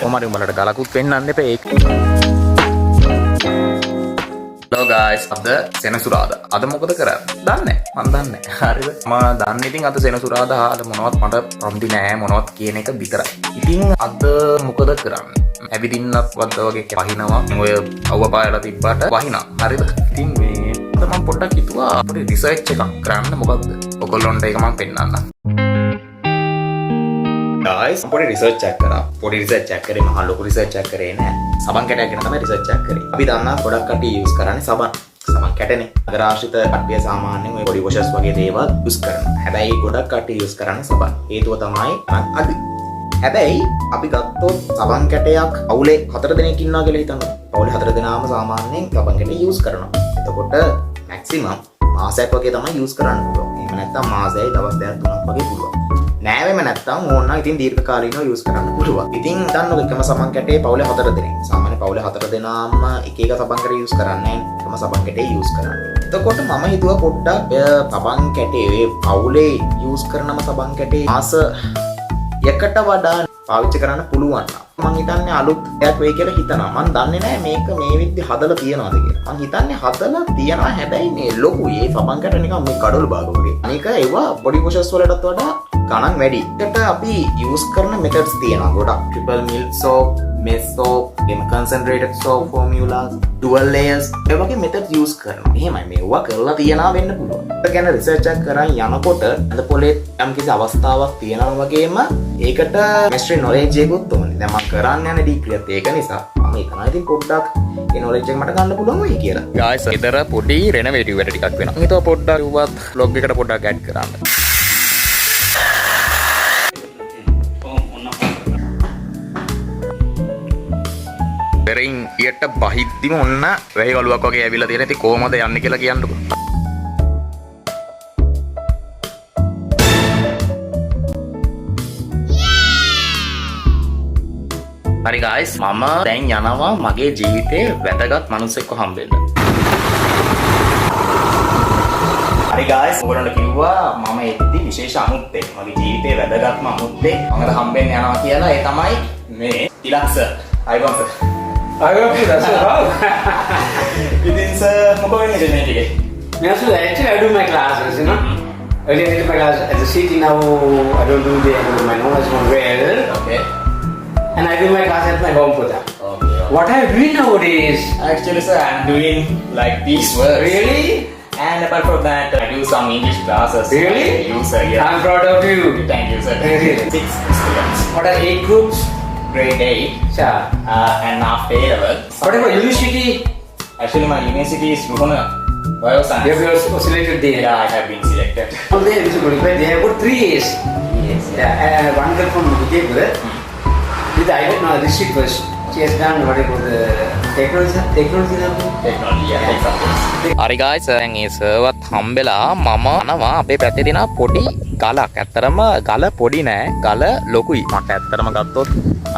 කොහමද උඹලට ගලකුත් පෙන්වන්න එපා ඒක. Hello guys, අද සෙනසුරාදා. අද මොකද කරන්නේ? දන්නේ නැහැ. මම දන්නේ නැහැ. හරිද? මම දන්නේ ඉතින් අද සෙනසුරාදා අද මොනවත් මට පොම්දි නෑ මොනවත් කියන එක විතරයි. ඉතින් අද මොකද කරන්නේ? ඇවිදින්නත් වද්ද වගේ වහිනවා. ඔය අවුව පායලා තිබ්බට වහිනවා. හරිද? ඉතින් මේ අද මම පොඩ්ඩක් හිතුවා පොඩි රිසර්ච් එකක් කරන්න. මොකද්ද? ඔයගොල්ලන්ට ඒක මම පෙන්නන්නම්. guys, පොඩි රිසර්ච් එකක් කරා. පොඩි රිසර්ච් එකක් කරේ මහා ලොකු රිසර්ච් එකක් කරේ නෑ. සබන් කැටයක් ගැන තමයි රිසර්ච් එකක් කරේ. අපි දන්නා ගොඩක් කට්ටිය යූස් කරන්නේ සබන් කැටනේ. නගරාශ්‍රිත කට්ටිය සාමාන්‍යයෙන් ඔය බොඩි වොෂර්ස් වගේ දේවල් යූස් කරනවා. හැබැයි ගොඩක් කට්ටිය යූස් කරන්නේ සබන්. හේතුව තමයි අඩු. හැබැයි අපි ගත්තොත් සබන් කැටයක් අවුලේ 4 දෙනෙක් ඉන්නවා කියලා හිතන්න. අවුලේ 4 දෙනාම සාමාන්‍යයෙන් සබන් කැටේ යූස් කරනවා. එතකොට මැක්සිමම් මාසයක් වගේ තමයි යූස් කරන්න පුළුවන්. එහෙම නැත්නම් මාසෙයි දවස් 2-3ක් වගේ පුළුවන්. නෑවෙම නැත්තම් ඕනනම් ඉතින් දීර්ඝ කාලීනව යූස් කරන්න පුළුවන්. ඉතින් දන්නවද එකම සබන් කැටේ පවුලේ 4 දෙනෙක්. සාමාන්‍ය පවුලේ 4 දෙනාම එක එක සබන් කැටේ යූස් කරන්නේ නැහැ. එකම සබන් කැටේ යූස් කරන්නේ. එතකොට මම හිතුවා පොඩ්ඩක් සබන් කැටේ පවුලේ යූස් කරනම සබන් කැටේ මාස යකට වඩා පාවිච්චි කරන්න පුළුවන්. මම හිතන්නේ අලුත් එකක් වෙයි කියලා හිතනවා. මම දන්නේ නැහැ මේක මේ විදිහට හදලා තියනවාද කියලා. මම හිතන්නේ හදලා තියනවා. හැබැයි මේ ලොකු ඒ සබන් කැට නිකන් මේ කඩොළු භාග වගේ. අනික ඒවා බොඩි වොෂර්ස් වලටත් වඩා ගණන් වැඩි. ඒකට අපි යූස් කරන මෙතඩ්ස් තියෙනවා ගොඩක්. Triple milk soap, mess soap, එම කන්සන්ට්‍රේටඩ් සෝප් ෆෝමියුලාස්, ඩුවල් ලේයර්ස් ඒ වගේ මෙතඩ්ස් යූස් කරනවා. එහෙමයි මේවා කරලා තියනවා වෙන්න පුළුවන්. ඒක ගැන රිසර්ච් එකක් කරන් යනකොට අද පොලේ යම් කිසි අවස්ථාවක් තියෙනවා වගේම ඒකට මෙස්ට්‍රි නොලෙජ් එකකුත් ඕනේ. දැන් මම කරන්න යන ඩිග්‍රියත් ඒක නිසා මම හිතනවා ඉතින් පොඩ්ඩක් ඒ නොලෙජ් එක මට ගන්න පුළුවන් වෙයි කියලා. guys, ඊතර පොඩි රෙනොවේටිව් වැඩ ටිකක් වෙනවා. මම හිතුවා පොඩ්ඩක් උවත් vlog එකට පොඩ්ඩක් ඇඩ් කරන්න. පෙරින් ඊට බහිද්දිම ඔන්න වැහි වලුවක් වගේ ඇවිල්ලා තියෙන. ඉතින් කොහමද යන්නේ කියලා කියන්නකෝ. හරි guys, මම දැන් යනවා මගේ ජීවිතේ වැදගත් මිනිස්සෙක්ව හම්බෙන්න. හරි guys, ඔයගොල්ලන්ට කිව්වා මම එද්දි විශේෂ අමුත්තෙක්. මගේ ජීවිතේ වැදගත්ම අමුත්තෙක් මමද හම්බෙන්න යනවා කියලා. ඒ තමයි මේ තිලක් සර්. අයිබෝන් සර්. I ඉතින් සර් මොකද වෙන්නේ මේ ටිකේ? actually I do my classes, you know. Earlier I did my class at the city. Now I don't do my knowledge on where. Okay. And I do my class at my home Putha. Okay. What I do nowadays? Actually sir, I'm doing like these words. Really? And apart from that, I do some English classes. Really? You sir, yeah. I'm proud of you. Thank you sir. Really? 6 students. What are 8 groups? Grade 8. Sure. And after A level. What about university? Actually, my university is Ruhana Bioscience. You have selected there. Yeah, I have been selected. All there is good. They have got 3 A's. Yes. Yeah, one girl from Vijaypura. With I don't know district first. She has done what I call the technology. Technology, yeah. හරි guys, දැන් ඒ සර්වත් හම්බෙලා මම යනවා අපේ පැත්තේ තියෙන පොඩි ගලක්. ඇත්තරම ගල පොඩි නෑ. ගල ලොකුයි. මට ඇත්තරම ගත්තොත්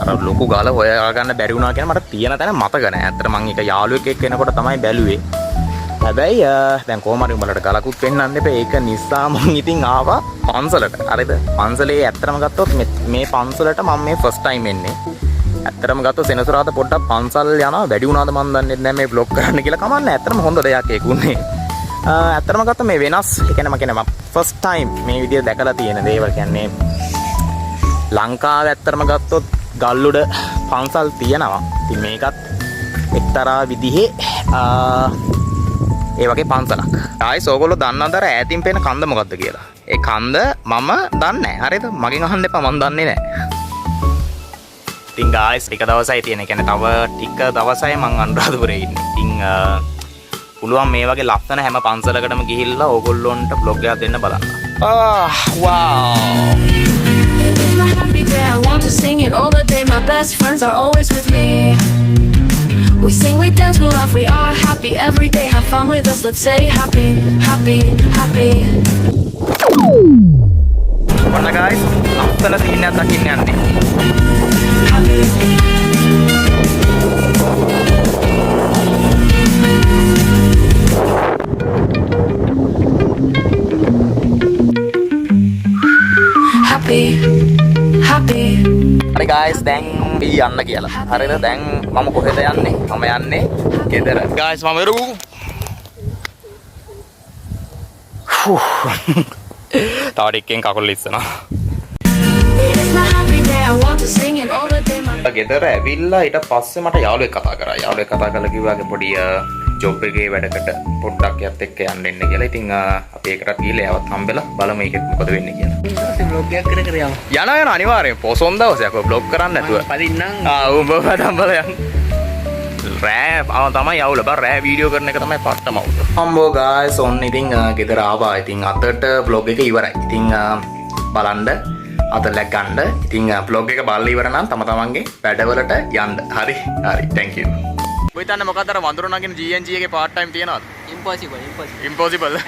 අර ලොකු ගල හොයාගන්න බැරි වුණා කියන මට තියෙන තැන මතක නෑ. ඇත්තට මම ඒක යාළුවෙක් එක්ක එනකොට තමයි බැලුවේ. හැබැයි දැන් කොහොම හරි උඹලට ගලකුත් පෙන්වන්න එපා. ඒක නිසා මම ඉතින් ආවා පන්සලට. හරිද? පන්සලේ ඇත්තටම ගත්තොත් මේ පන්සලට මම මේ ෆස්ට් ටයිම් එන්නේ. ඇත්තටම ගත්තොත් සෙනසුරාදා පොඩ්ඩක් පන්සල් යනවා වැඩි වුණාද මන් දන්නේ නැහැ මේ vlog කරන්න කියලා කමන්නේ. ඇත්තටම හොඳ දෙයක් ඒකුනේ. ඇත්තටම ගත්තොත් මේ වෙනස්. ඒ කියන්නේ මම කියන්නේ ෆස්ට් ටයිම් මේ විදිය දැකලා තියෙන දේවල් කියන්නේ ලංකාවේ ඇත්තටම ගත්තොත් ගල්උඩ පන්සල් තියෙනවා. ඉතින් මේකත් එක්තරා විදිහේ ඒ වගේ පන්සලක්. ආයිස් ඕගොල්ලෝ දන්නවද අර ඈතින් පේන කන්ද මොකද්ද කියලා? ඒ කන්ද මම දන්නේ නැහැ. හරිද? මගෙන් අහන්න එපා මම දන්නේ නැහැ. ඉතින් guys ටික දවසයි තියෙන. ඒ කියන්නේ තව ටික දවසයි මං අනුරාධපුරේ ඉන්නේ. ඉතින් පුළුවන් මේ වගේ ලස්සන හැම පන්සලකටම ගිහිල්ලා ඕගොල්ලොන්ට vlog එකක් දෙන්න බලන්න. Wow. It's my happy day, I want to sing it all the day. My best friends are always with me. We sing, we dance, we laugh, we are happy every day. Have fun with us, let's say happy, happy, happy. ඔන්න guys ලස්සන සීනයක් දකින්න යන්නේ. Happy, happy. හරි guys දැන් අපි යන්න කියලා. හරිද? දැන් මම කොහෙද යන්නේ? මම යන්නේ ගෙදර. guys මම එරු. තව ටිකකින් කකුල් ඉස්සනවා. It's my happy day, I want to sing it all the day. My ගෙදර ඇවිල්ලා ඊට පස්සේ මට යාළුවෙක් කතා කරා. යාළුවෙක් කතා කරලා කිව්වාගේ පොඩි ජොබ් එකේ වැඩකට පොඩ්ඩක් යත් එක්ක යන්න එන්න කියලා. ඉතින් අපි ඒකටත් ගිහලා යවත් හම්බෙලා බලමු ඒකෙත් මොකද වෙන්නේ කියලා. ඉතින් vlog එකක් කර කර යමු. යනවා අනිවාර්යෙන්. පොසොන් දවසක් ඔය බ්ලොග් කරන්න නැතුව. පදින්නම්. උඹ පටන් බලයන්. රෑ තමයි අවුල බා රෑ වීඩියෝ කරන එක තමයි පට්ටම අවුල. අම්බෝ guys ඔන්න ඉතින් ගෙදර ආවා. ඉතින් අතට vlog එක ඉවරයි. ඉතින් බලන්න අත ලැග්ගන්න. ඉතින් vlog එක බලලා ඉවර නම් තමන්ගේ වැඩවලට යන්න. හරි. thank you. ඔය තන්න මොකක්ද අර වඳුරු නගින GNG එකේ part time තියනවද? Impossible. impossible